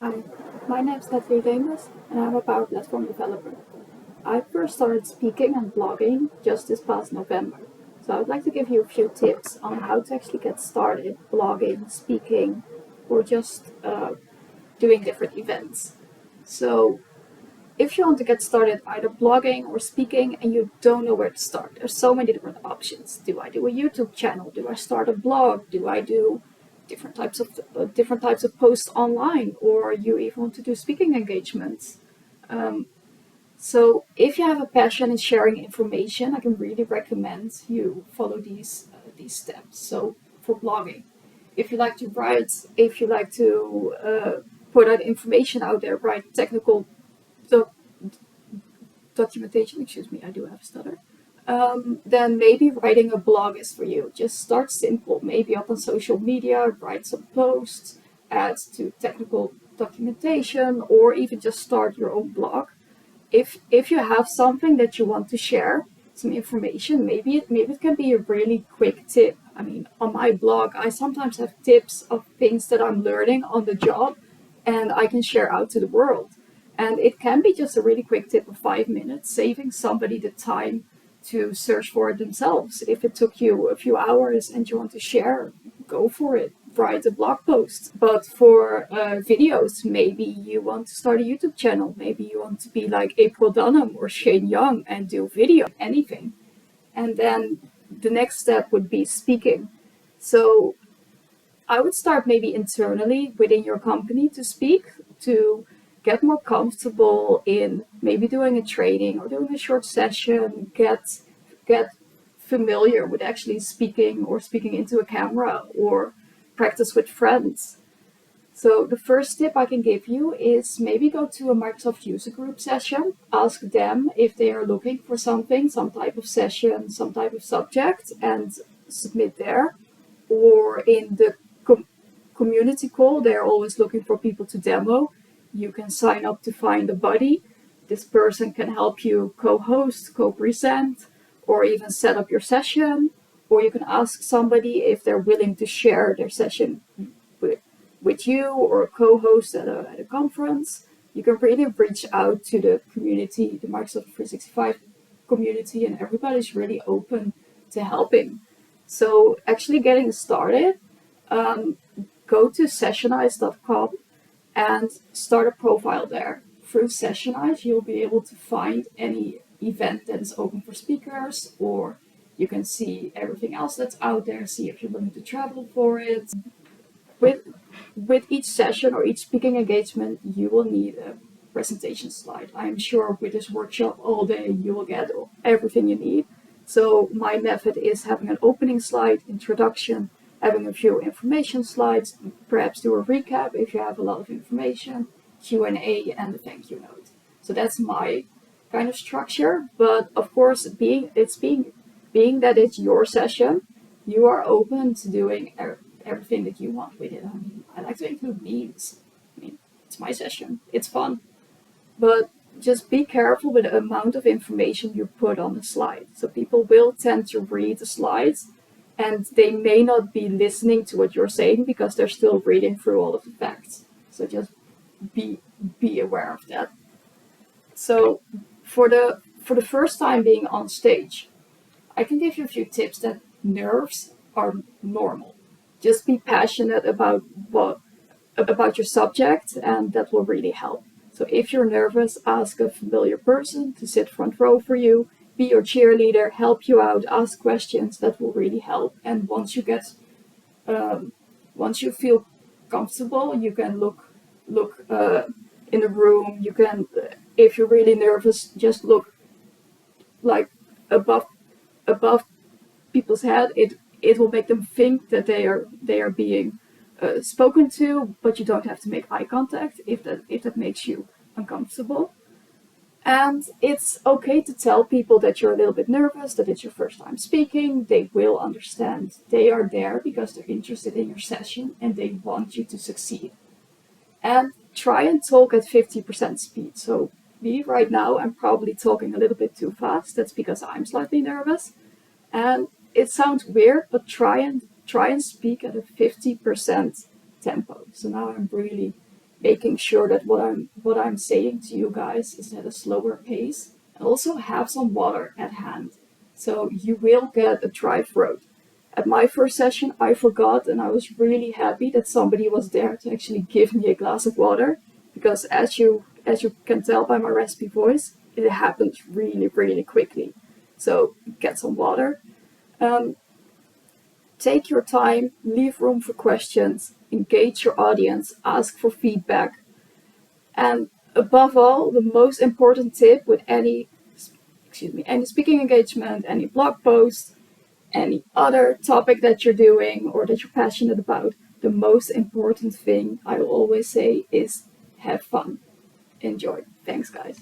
Hi, my name is Natalie Damus and I'm a Power Platform developer. I first started speaking and blogging just this past November. So I would like to give you a few tips on how to actually get started blogging, speaking, or just doing different events. So if you want to get started either blogging or speaking and you don't know where to start, there's so many different options. Do I do a YouTube channel? Do I start a blog? Do I do different types of posts online, or you even want to do speaking engagements? So if you have a passion in sharing information, I can really recommend you follow these steps. So for blogging, if you like to write, if you like to put out information out there, write technical doc- documentation. Excuse me, I do have a stutter. Then maybe writing a blog is for you. Just start simple, maybe up on social media, write some posts, add to technical documentation, or even just start your own blog. If you have something that you want to share, some information, maybe it can be a really quick tip. I mean, on my blog, I sometimes have tips of things that I'm learning on the job, and I can share out to the world. And it can be just a really quick tip of 5 minutes, saving somebody the time to search for it themselves. If it took you a few hours and you want to share, go for it. Write a blog post. But for videos, maybe you want to start a YouTube channel. Maybe you want to be like April Dunham or Shane Young and do video, anything. And then the next step would be speaking. So I would start maybe internally within your company to speak, to get more comfortable in maybe doing a training or doing a short session, get familiar with actually speaking or speaking into a camera or practice with friends. So the first tip I can give you is maybe go to a Microsoft user group session, ask them if they are looking for something, some type of session, some type of subject, and submit there. Or in the community call, they're always looking for people to demo. You can sign up to find a buddy. This person can help you co-host, co-present, or even set up your session. Or you can ask somebody if they're willing to share their session with, with you or co-host at a conference. You can really reach out to the community, the Microsoft 365 community, and everybody's really open to helping. So actually getting started, um, go to sessionize.com and start a profile there. Through Sessionize, you'll be able to find any event that is open for speakers, or you can see everything else that's out there, see if you're willing to travel for it. With, with each session or each speaking engagement, you will need a presentation slide. I'm sure with this workshop all day, you will get everything you need. So my method is having an opening slide, introduction, having a few information slides, perhaps do a recap if you have a lot of information, Q&A, and a thank you note. So that's my kind of structure. But of course, being that it's your session, you are open to doing everything that you want with it. I mean, I like to include memes. I mean, it's my session. It's fun. But just be careful with the amount of information you put on the slide. So people will tend to read the slides and they may not be listening to what you're saying because they're still reading through all of the facts. So just be aware of that. So for the first time being on stage, I can give you a few tips that nerves are normal. Just be passionate about your subject, and that will really help. So if you're nervous, ask a familiar person to sit front row for you, be your cheerleader, help you out, ask questions. That will really help. And um, once you feel comfortable, you can look in the room. You can, if you're really nervous, just look like above above people's head. It will make them think that they are being spoken to, but you don't have to make eye contact if that makes you uncomfortable. And it's okay to tell people that you're a little bit nervous, that it's your first time speaking. They will understand. They are there because they're interested in your session and they want you to succeed. And try and talk at 50% speed. So me right now, I'm probably talking a little bit too fast. That's because I'm slightly nervous. And it sounds weird, but try and speak at a 50% tempo. So now I'm really making sure that what I'm saying to you guys is at a slower pace, and also have some water at hand. So you will get a dry throat. At my first session, I forgot, and I was really happy that somebody was there to actually give me a glass of water, because as you can tell by my raspy voice, it happens really, really quickly. So get some water. Um, Take your time, leave room for questions, engage your audience, ask for feedback, and above all, the most important tip with any speaking engagement, any blog post, any other topic that you're doing or that you're passionate about, the most important thing I will always say is have fun. Enjoy. Thanks, guys.